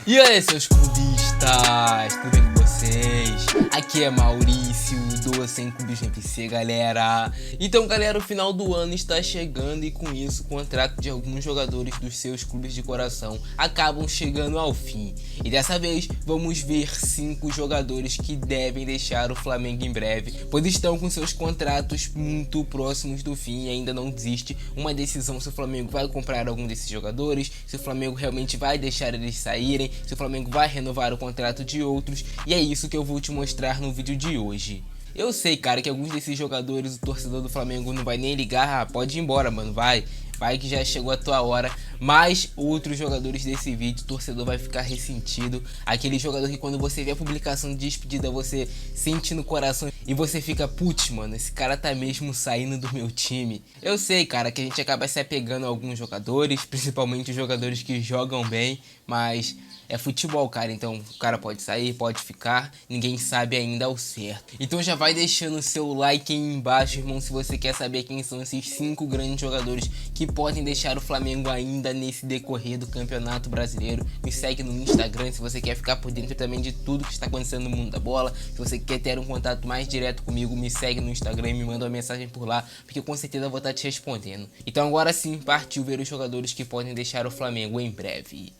E aí, seus clubistas, tudo bem com vocês? Aqui é Maurício, do Sem Clubismo FC, galera. Então, galera, o final do ano está chegando e com isso o contrato de alguns jogadores dos seus clubes de coração acabam chegando ao fim. E dessa vez vamos ver 5 jogadores que devem deixar o Flamengo em breve, pois estão com seus contratos muito próximos do fim e ainda não existe uma decisão se o Flamengo vai comprar algum desses jogadores, se o Flamengo realmente vai deixar eles saírem, se o Flamengo vai renovar o contrato de outros, e é isso que eu vou te mostrar no vídeo de hoje. Eu sei, cara, que alguns desses jogadores o torcedor do Flamengo não vai nem ligar, pode ir embora, mano, vai que já chegou a tua hora, mas outros jogadores desse vídeo, o torcedor vai ficar ressentido, aquele jogador que quando você vê a publicação de despedida você sente no coração e você fica, putz, mano, esse cara tá mesmo saindo do meu time. Eu sei, cara, que a gente acaba se apegando a alguns jogadores, principalmente os jogadores que jogam bem, mas é futebol, cara, então o cara pode sair, pode ficar, ninguém sabe ainda ao certo. Então já vai deixando o seu like aí embaixo, irmão, se você quer saber quem são esses 5 grandes jogadores que podem deixar o Flamengo ainda nesse decorrer do Campeonato Brasileiro. Me segue no Instagram se você quer ficar por dentro também de tudo que está acontecendo no mundo da bola. Se você quer ter um contato mais direto comigo, me segue no Instagram e me manda uma mensagem por lá, porque com certeza eu vou estar te respondendo. Então agora sim, partiu ver os jogadores que podem deixar o Flamengo em breve.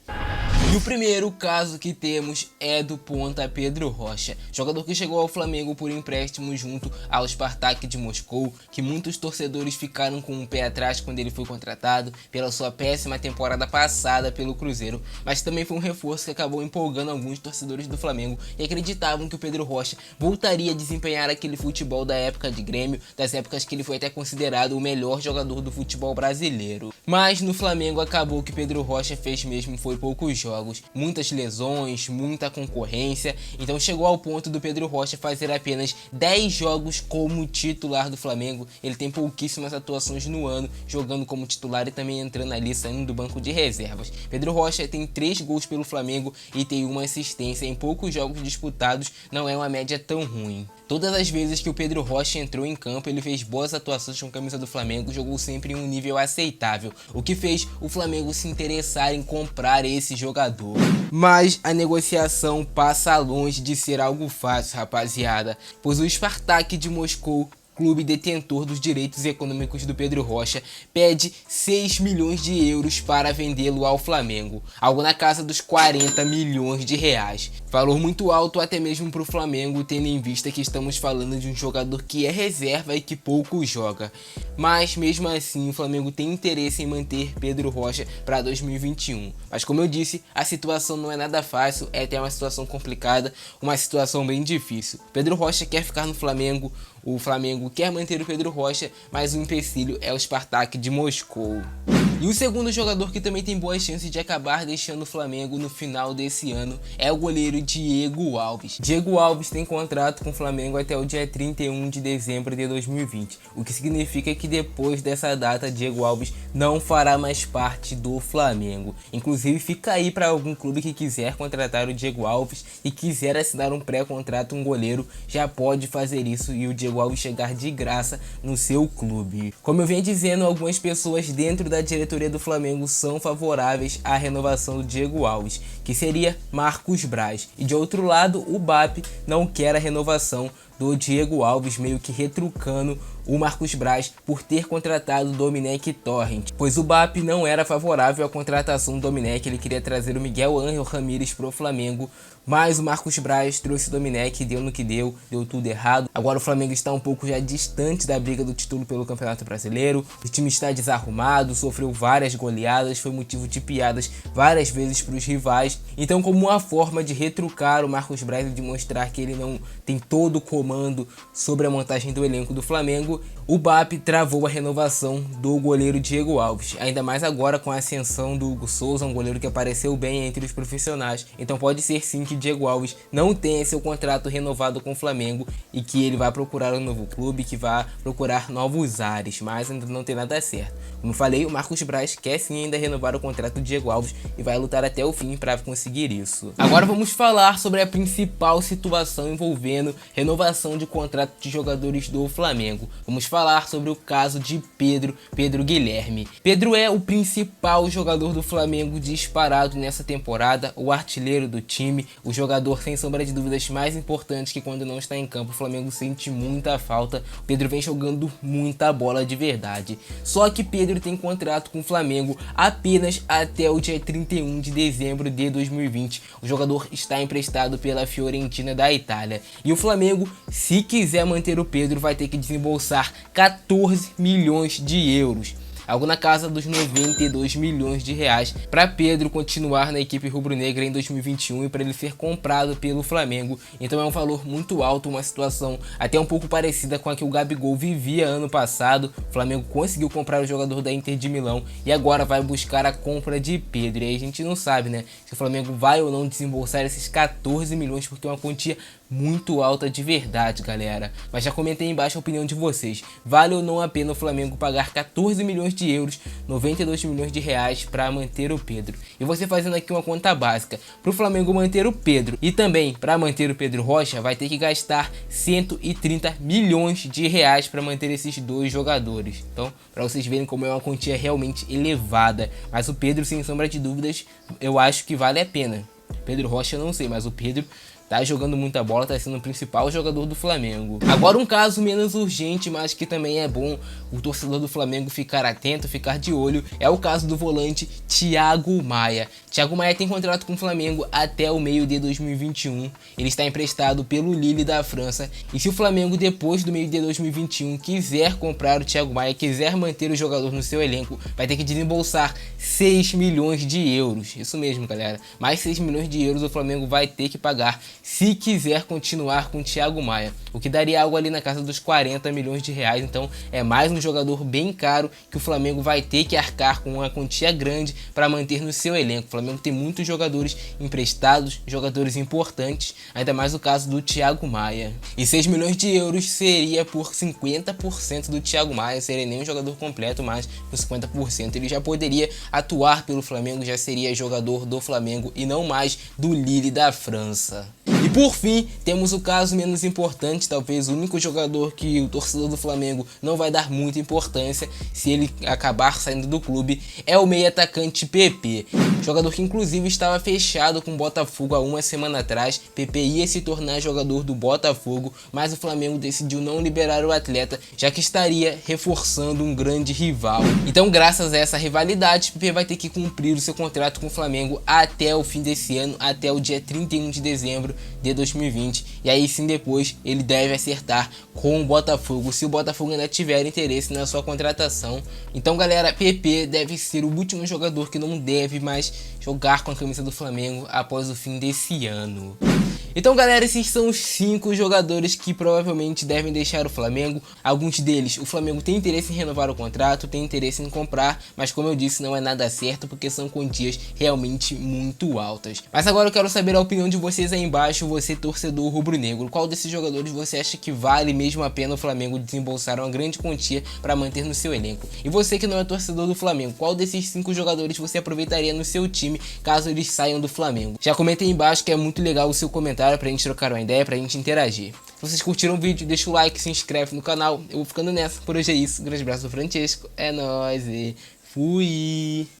E o primeiro caso que temos é do ponta Pedro Rocha, jogador que chegou ao Flamengo por empréstimo junto ao Spartak de Moscou, que muitos torcedores ficaram com o pé atrás quando ele foi contratado pela sua péssima temporada passada pelo Cruzeiro, mas também foi um reforço que acabou empolgando alguns torcedores do Flamengo e acreditavam que o Pedro Rocha voltaria a desempenhar aquele futebol da época de Grêmio, das épocas que ele foi até considerado o melhor jogador do futebol brasileiro. Mas no Flamengo acabou que Pedro Rocha fez mesmo foi poucos jogos, muitas lesões, muita concorrência, então chegou ao ponto do Pedro Rocha fazer apenas 10 jogos como titular do Flamengo. Ele tem pouquíssimas atuações no ano, jogando como titular e também entrando ali, saindo do banco de reservas. Pedro Rocha tem 3 gols pelo Flamengo e tem uma assistência em poucos jogos disputados, não é uma média tão ruim. Todas as vezes que o Pedro Rocha entrou em campo, ele fez boas atuações com a camisa do Flamengo, jogou sempre em um nível aceitável, o que fez o Flamengo se interessar em comprar esse jogador. Mas a negociação passa longe de ser algo fácil, rapaziada, pois o Spartak de Moscou, clube detentor dos direitos econômicos do Pedro Rocha, pede 6 milhões de euros para vendê-lo ao Flamengo, algo na casa dos 40 milhões de reais. Valor muito alto até mesmo para o Flamengo, tendo em vista que estamos falando de um jogador que é reserva e que pouco joga. Mas mesmo assim o Flamengo tem interesse em manter Pedro Rocha para 2021. Mas como eu disse, a situação não é nada fácil, é até uma situação complicada, uma situação bem difícil. Pedro Rocha quer ficar no Flamengo, o Flamengo quer manter o Pedro Rocha, mas o empecilho é o Spartak de Moscou. E o segundo jogador que também tem boas chances de acabar deixando o Flamengo no final desse ano é o goleiro Diego Alves. Diego Alves tem contrato com o Flamengo até o dia 31 de dezembro de 2020, o que significa que depois dessa data Diego Alves não fará mais parte do Flamengo. Inclusive fica aí para algum clube que quiser contratar o Diego Alves e quiser assinar um pré-contrato, um goleiro já pode fazer isso e o Diego Alves chegar de graça no seu clube. Como eu venho dizendo, algumas pessoas dentro da diretoria do Flamengo são favoráveis à renovação do Diego Alves, que seria Marcos Braz. E de outro lado, o BAP não quer a renovação do Diego Alves, meio que retrucando o Marcos Braz por ter contratado o Domenech Torrent, pois o BAP não era favorável à contratação do Domenech, ele queria trazer o Miguel Ángel Ramírez pro Flamengo, mas o Marcos Braz trouxe o Domenech, deu no que deu tudo errado. Agora o Flamengo está um pouco já distante da briga do título pelo Campeonato Brasileiro, o time está desarrumado, sofreu várias goleadas, foi motivo de piadas várias vezes para os rivais, então como uma forma de retrucar o Marcos Braz e de mostrar que ele não tem todo o comando sobre a montagem do elenco do Flamengo, o BAP travou a renovação do goleiro Diego Alves, ainda mais agora com a ascensão do Hugo Souza, um goleiro que apareceu bem entre os profissionais. Então pode ser sim que Diego Alves não tenha seu contrato renovado com o Flamengo e que ele vai procurar um novo clube, que vai procurar novos ares, mas ainda não tem nada certo. Como eu falei, o Marcos Braz quer sim ainda renovar o contrato do Diego Alves e vai lutar até o fim para conseguir isso. Agora vamos falar sobre a principal situação envolvendo renovação renovação de contrato de jogadores do Flamengo. Vamos falar sobre o caso de Pedro Guilherme. Pedro é o principal jogador do Flamengo disparado nessa temporada, o artilheiro do time, o jogador sem sombra de dúvidas mais importante, que quando não está em campo o Flamengo sente muita falta. O Pedro vem jogando muita bola de verdade. Só que Pedro tem contrato com o Flamengo apenas até o dia 31 de dezembro de 2020. O jogador está emprestado pela Fiorentina da Itália. E o Flamengo, se quiser manter o Pedro, vai ter que desembolsar 14 milhões de euros. Algo na casa dos 92 milhões de reais para Pedro continuar na equipe rubro-negra em 2021 e para ele ser comprado pelo Flamengo. Então é um valor muito alto, uma situação até um pouco parecida com a que o Gabigol vivia ano passado. O Flamengo conseguiu comprar o jogador da Inter de Milão e agora vai buscar a compra de Pedro. E aí a gente não sabe, né, se o Flamengo vai ou não desembolsar esses 14 milhões, porque é uma quantia muito alta de verdade, galera. Mas já comentei aí embaixo a opinião de vocês. Vale ou não a pena o Flamengo pagar 14 milhões de euros, 92 milhões de reais para manter o Pedro? E você fazendo aqui uma conta básica, para o Flamengo manter o Pedro e também para manter o Pedro Rocha, vai ter que gastar 130 milhões de reais para manter esses dois jogadores. Então, para vocês verem como é uma quantia realmente elevada. Mas o Pedro, sem sombra de dúvidas, eu acho que vale a pena. Pedro Rocha eu não sei, mas o Pedro tá jogando muita bola, tá sendo o principal jogador do Flamengo. Agora um caso menos urgente, mas que também é bom o torcedor do Flamengo ficar atento, ficar de olho, é o caso do volante Thiago Maia. Thiago Maia tem contrato com o Flamengo até o meio de 2021. Ele está emprestado pelo Lille da França. E se o Flamengo, depois do meio de 2021, quiser comprar o Thiago Maia, quiser manter o jogador no seu elenco, vai ter que desembolsar 6 milhões de euros. Isso mesmo, galera. Mais 6 milhões de euros o Flamengo vai ter que pagar se quiser continuar com o Thiago Maia, o que daria algo ali na casa dos 40 milhões de reais. Então é mais um jogador bem caro que o Flamengo vai ter que arcar com uma quantia grande para manter no seu elenco. O Flamengo tem muitos jogadores emprestados, jogadores importantes, ainda mais o caso do Thiago Maia. E 6 milhões de euros seria por 50% do Thiago Maia, seria nem um jogador completo, mas por 50% ele já poderia atuar pelo Flamengo, já seria jogador do Flamengo e não mais do Lille da França. E por fim, temos o caso menos importante, talvez o único jogador que o torcedor do Flamengo não vai dar muita importância se ele acabar saindo do clube, é o meio atacante PP. Jogador que inclusive estava fechado com o Botafogo há uma semana atrás. PP ia se tornar jogador do Botafogo, mas o Flamengo decidiu não liberar o atleta, já que estaria reforçando um grande rival. Então, graças a essa rivalidade, PP vai ter que cumprir o seu contrato com o Flamengo até o fim desse ano, até o dia 31 de dezembro de 2020, e aí sim depois ele deve acertar com o Botafogo, se o Botafogo ainda tiver interesse na sua contratação. Então, galera, PP deve ser o último jogador que não deve mais jogar com a camisa do Flamengo após o fim desse ano. Então, galera, esses são os 5 jogadores que provavelmente devem deixar o Flamengo. Alguns deles, o Flamengo tem interesse em renovar o contrato, tem interesse em comprar, mas como eu disse, não é nada certo porque são quantias realmente muito altas. Mas agora eu quero saber a opinião de vocês aí embaixo, você torcedor rubro-negro. Qual desses jogadores você acha que vale mesmo a pena o Flamengo desembolsar uma grande quantia para manter no seu elenco? E você que não é torcedor do Flamengo, qual desses 5 jogadores você aproveitaria no seu time caso eles saiam do Flamengo? Já comenta aí embaixo que é muito legal o seu comentário pra gente trocar uma ideia, pra gente interagir. Se vocês curtiram o vídeo, deixa o like, se inscreve no canal. Eu vou ficando nessa. Por hoje é isso. Um grande abraço do Francesco. É nóis e fui!